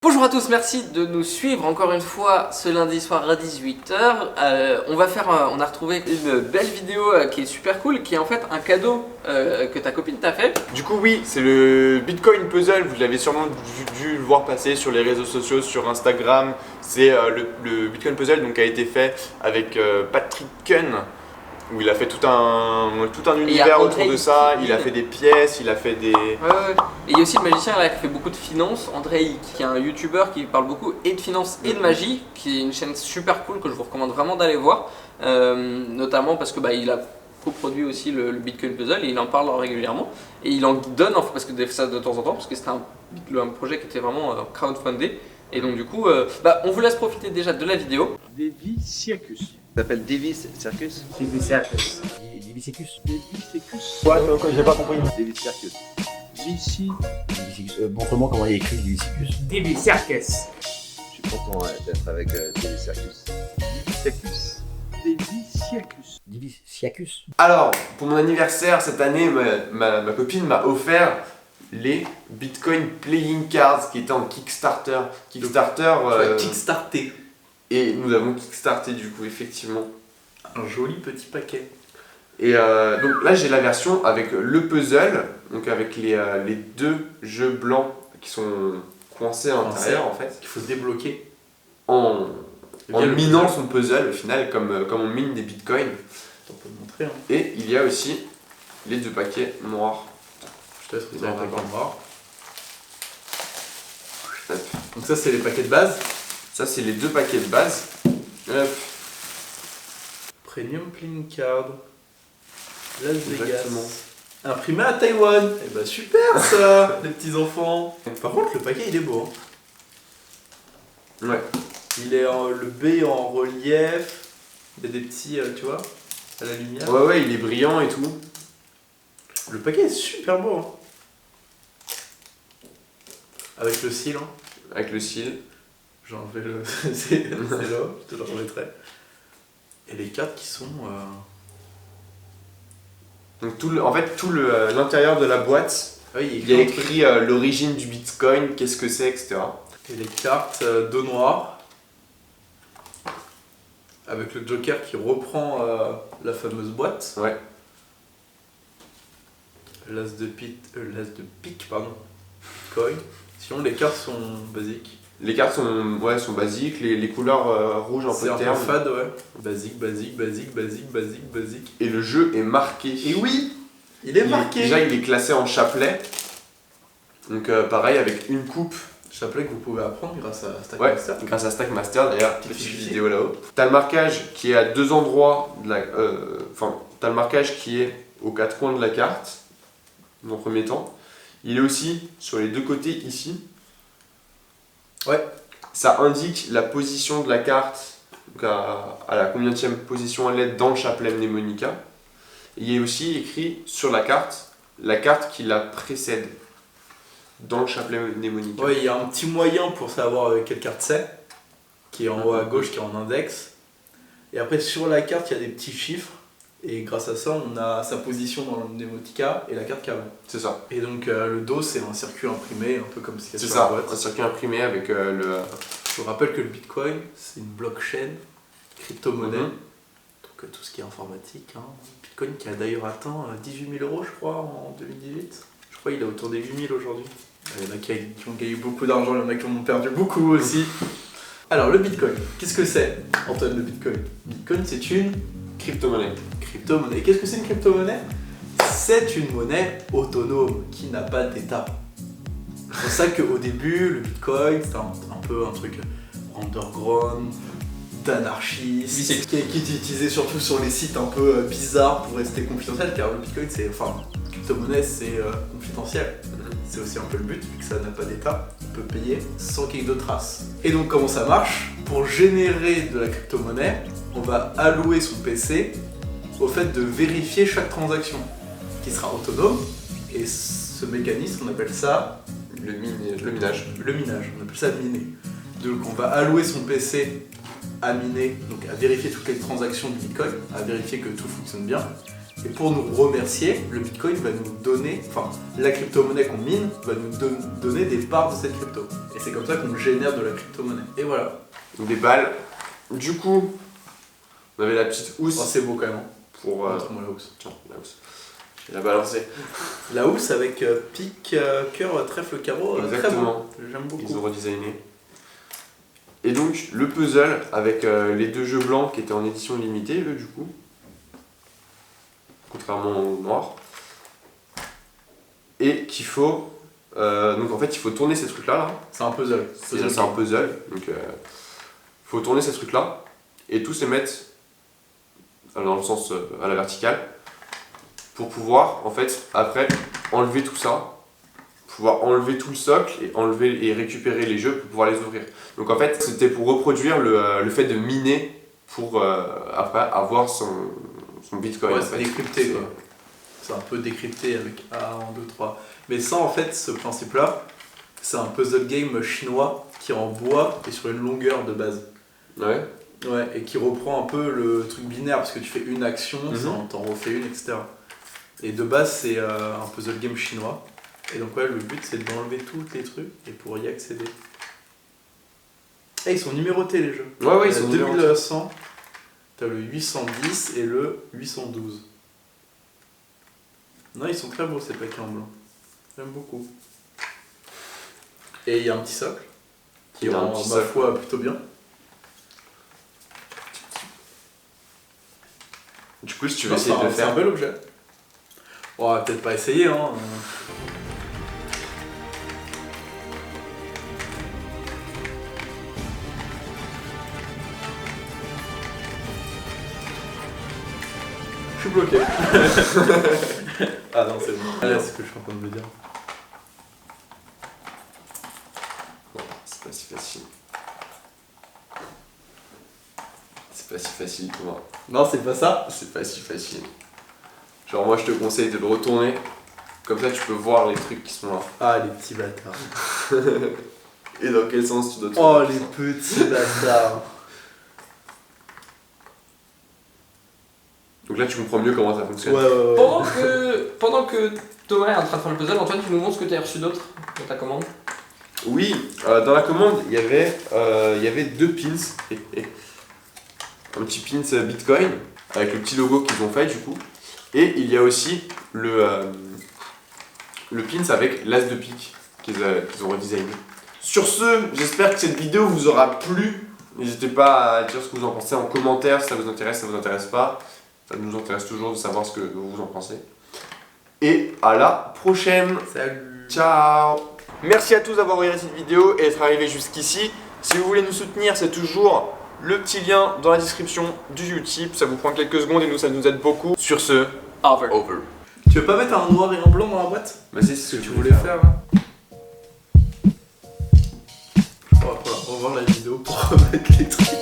Bonjour à tous, merci de nous suivre encore une fois ce lundi soir à 18 h. On a retrouvé une belle vidéo qui est super cool, qui est en fait un cadeau que ta copine t'a fait. Du coup oui, c'est le Bitcoin Puzzle, vous l'avez sûrement dû le voir passer sur les réseaux sociaux, sur Instagram. C'est le Bitcoin Puzzle donc, a été fait avec Patrick Kun, où il a fait tout un univers autour de ça, il a fait des pièces, il a fait des... Ouais. Et il y a aussi le magicien là, qui fait beaucoup de finance, Andrei, qui est un youtubeur qui parle beaucoup et de finance et de magie, qui est une chaîne super cool que je vous recommande vraiment d'aller voir, notamment parce que il a coproduit aussi le Bitcoin Puzzle et il en parle régulièrement et il en donne parce que ça de temps en temps parce que c'était un projet qui était vraiment crowdfundé et donc du coup on vous laisse profiter déjà de la vidéo. Davy Siacus. Ça s'appelle Davy Circus. Davy Circus. Davy Circus. Davy Circus. Quoi j'ai pas compris. Davy Circus. Vici. Montre-moi comment il est écrit Davy Circus. Davy Circus. Je suis content d'être avec Davy Circus. Davy Circus. Davy Siacus. Davy Circus. Alors, pour mon anniversaire cette année, ma copine m'a offert les Bitcoin Playing Cards qui étaient en Kickstarter. Kickstarter. Et nous avons kickstarté du coup effectivement. Un joli petit paquet. Et donc là j'ai la version avec le puzzle, donc avec les deux jeux blancs qui sont coincés à l'intérieur en fait. Qu'il faut débloquer. En le minant puzzle. son puzzle au final comme on mine des bitcoins. On peut le montrer. Hein. Et il y a aussi les deux paquets noirs. Je te laisse retirer le paquet noir. Hop. Donc ça c'est les paquets de base. Ça c'est les deux paquets de base. Hop. Premium Playing Card. Las Vegas. Exactement. Imprimé à Taïwan. Et bah super ça, les petits enfants. Par contre le paquet il est beau. Hein. Ouais. Il est le B en relief. Il y a des petits, tu vois, à la lumière. Ouais, il est brillant et tout. Le paquet est super beau. Hein. Avec le cil. Hein. Avec le cil. J'ai enlevé le. c'est là, je te le remettrai. Et les cartes qui sont. Donc l'intérieur de la boîte, Ah oui, il y a écrit l'origine du Bitcoin, qu'est-ce que c'est, etc. Et les cartes dos noir. Avec le Joker qui reprend la fameuse boîte. Ouais. L'as de pique, pardon. Bitcoin. Sinon les cartes sont basiques. Les cartes sont basiques, les couleurs rouges un C'est peu un peu ternes. fade, ouais. Basique. Et le jeu est marqué. Et oui, il est marqué. Déjà, il est classé en chapelet. Donc pareil, avec une coupe. Chapelet que vous pouvez apprendre grâce à Stack Ouais, Master. grâce à Stack Master, d'ailleurs, petite fichier. vidéo là-haut. T'as le marquage qui est à deux endroits, t'as le marquage qui est aux quatre coins de la carte, en premier temps. Il est aussi sur les deux côtés ici. Ouais. Ça indique la position de la carte, donc à la combienième position elle est dans le chapelet mnémonica. Et il est aussi écrit sur la carte qui la précède dans le chapelet mnémonica. Ouais, il y a un petit moyen pour savoir quelle carte c'est, qui est en haut à gauche, qui est en index. Et après, sur la carte, il y a des petits chiffres. Et grâce à ça, on a sa position dans le mnémotica et la carte qu'il y a avant. C'est ça. Et donc, le dos, c'est un circuit imprimé, un peu comme ce qu'il y a C'est sur la ça, boîte. un circuit imprimé avec le... Je vous rappelle que le Bitcoin, c'est une blockchain, crypto-monnaie. Mhm. Donc, tout ce qui est informatique. Hein. Bitcoin qui a d'ailleurs atteint 18 000 € je crois, en 2018. Je crois qu'il est autour des 8 000 aujourd'hui. Il y en a qui ont gagné beaucoup d'argent, il y en a qui en ont perdu beaucoup aussi. Alors, le Bitcoin, qu'est-ce que c'est, Antoine, le Bitcoin? Bitcoin, c'est une crypto-monnaie. crypto-monnaie. Qu'est-ce que c'est une crypto-monnaie? C'est une monnaie autonome qui n'a pas d'état. C'est pour ça qu'au début, le Bitcoin, c'était un peu un truc underground, d'anarchiste, qui est utilisé surtout sur les sites un peu bizarres pour rester confidentiel, car le Bitcoin, la crypto-monnaie, c'est confidentiel. C'est aussi un peu le but, vu que ça n'a pas d'état, on peut payer sans qu'il y ait de traces. Et donc comment ça marche? Pour générer de la crypto-monnaie, on va allouer son PC au fait de vérifier chaque transaction, qui sera autonome, et ce mécanisme, on appelle ça Le minage. le minage, on appelle ça miner. Donc on va allouer son PC à miner, donc à vérifier toutes les transactions du Bitcoin, à vérifier que tout fonctionne bien, Et pour nous remercier, le Bitcoin va nous donner, enfin la crypto-monnaie qu'on mine va nous donner des parts de cette crypto. Et c'est comme ça qu'on génère de la crypto-monnaie. Et voilà. Donc des balles. Du coup, on avait la petite housse Oh, c'est beau quand même. Hein. pour... Montre-moi la housse. Tiens, la housse. Je vais la balancer. La housse avec pique, cœur, trèfle, carreau, très Exactement. beau. J'aime beaucoup. Ils ont redesigné. Et donc le puzzle avec les 2 jeux blancs qui étaient en édition limitée, eux, du coup. Contrairement au noir. Et qu'il faut... donc en fait il faut tourner ces trucs là. C'est un puzzle. C'est un puzzle. Donc il faut tourner ces trucs là. Et tous les mettre dans le sens à la verticale. Pour pouvoir en fait après enlever tout ça. Pouvoir enlever tout le socle et enlever et récupérer les jeux pour pouvoir les ouvrir. Donc en fait c'était pour reproduire le fait de miner pour après avoir son bitcoin. Ouais, en c'est fait. décrypté quoi. C'est un peu décrypté avec 1, 2, 3. Mais ça en fait, ce principe là, c'est un puzzle game chinois qui est en bois et sur une longueur de base. Ouais. Ouais, et qui reprend un peu le truc binaire parce que tu fais une action, ça t'en refait une, etc. Et de base c'est un puzzle game chinois. Et donc ouais, le but c'est d'enlever tous les trucs et pour y accéder. Et ils sont numérotés les jeux. Ouais, ils T'as sont le numérotés. 2100, t'as le 810 et le 812. Non, ils sont très beaux ces paquets en blanc. J'aime beaucoup. Et il y a un petit socle qui Il y a un rend petit ma socle. foi plutôt bien. Du coup si tu veux Non, essayer de le c'est un faire. bel objet. On va peut-être pas essayer hein. Je suis bloqué. Ah non, c'est bon. C'est ce que je suis en train de me dire. Non, c'est pas si facile. C'est pas si facile pour moi. Non, c'est pas ça. C'est pas si facile. Genre moi je te conseille de le retourner. Comme ça tu peux voir les trucs qui sont là. Ah, les petits bâtards. Et dans quel sens tu dois Oh, tourner. les petits bâtards. Donc là tu comprends mieux comment ça fonctionne. Ouais. Pendant que Thomas est en train de faire le puzzle, Antoine, tu nous montres ce que tu as reçu d'autre dans ta commande. Oui, dans la commande il y avait 2 pins. Un petit pins Bitcoin avec le petit logo qu'ils ont fait du coup. Et il y a aussi le pins avec l'as de pique qu'ils ont redesigné. Sur ce, j'espère que cette vidéo vous aura plu. N'hésitez pas à dire ce que vous en pensez en commentaire, si ça vous intéresse, ça vous intéresse pas. Ça nous intéresse toujours de savoir ce que vous en pensez. Et à la prochaine. Salut. Ciao. Merci à tous d'avoir regardé cette vidéo et d'être arrivés jusqu'ici. Si vous voulez nous soutenir, c'est toujours le petit lien dans la description du Utip. Ça vous prend quelques secondes et nous, ça nous aide beaucoup. Sur ce, Over. over. Tu veux pas mettre un noir et un blanc dans la boîte? Bah c'est ce que Tu voulais faire là? On va voir la vidéo pour remettre les trucs.